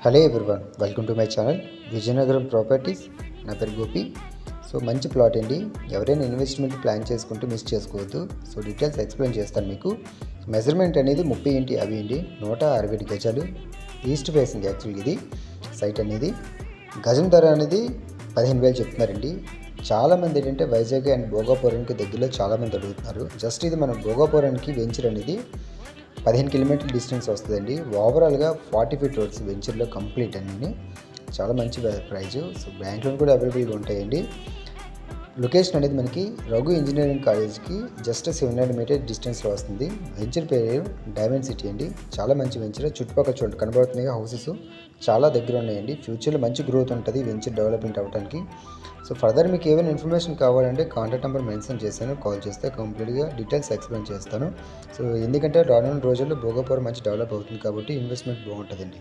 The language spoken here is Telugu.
Hello everyone, welcome to my channel Vizianagaram properties. నా పేరు గోపి. సో మంచి ప్లాట్ అండి. ఎవరైనా ఇన్వెస్ట్మెంట్ ప్లాన్ చేసుకుంటూ మిస్ చేసుకోవద్దు. సో డీటెయిల్స్ ఎక్స్ప్లెయిన్ చేస్తాను మీకు. మెజర్మెంట్ అనేది 30x50 అండి, 167 గజాలు. ఈస్ట్ ఫేసింగ్ యాక్చువల్గా ఇది సైట్ అనేది. గజం ధర అనేది 15,000 చెప్తున్నారండి. చాలామంది ఏంటంటే వైజాగ్ అండ్ భోగాపురానికి దగ్గరలో చాలామంది అడుగుతున్నారు. జస్ట్ ఇది మన భోగాపురానికి వెంచర్ అనేది 15 కిలోమీటర్ల డిస్టెన్స్ వస్తుందండి. ఓవరాల్గా 40 ఫీట్ రోడ్స్ వెంచర్లో కంప్లీట్ అన్నీ. చాలా మంచి ప్రైజ్. సో బ్యాంక్ లోన్ కూడా అవైలబుల్గా ఉంటాయండి. లొకేషన్ అనేది మనకి రఘు ఇంజనీరింగ్ కాలేజ్కి జస్ట్ 700 మీటర్ డిస్టెన్స్లో వస్తుంది. వెంచర్ పేరు డైమండ్ సిటీ అండి. చాలా మంచి వెంచర్. చుట్టుపక్కల చూడండి కనబడుతున్నాయి హౌసెస్ చాలా దగ్గర ఉన్నాయండి. ఫ్యూచర్లో మంచి గ్రోత్ ఉంటుంది వెంచర్ డెవలప్మెంట్ అవ్వడానికి. సో ఫర్దర్ మీకు ఏమైనా ఇన్ఫర్మేషన్ కావాలంటే కాంటాక్ట్ నెంబర్ మెన్షన్ చేశాను, కాల్ చేస్తే కంప్లీట్గా డీటెయిల్స్ ఎక్స్ప్లెయిన్ చేస్తాను. సో ఎందుకంటే రానున్న రోజుల్లో భోగాపురం మంచి డెవలప్ అవుతుంది కాబట్టి ఇన్వెస్ట్మెంట్ బాగుంటుందండి.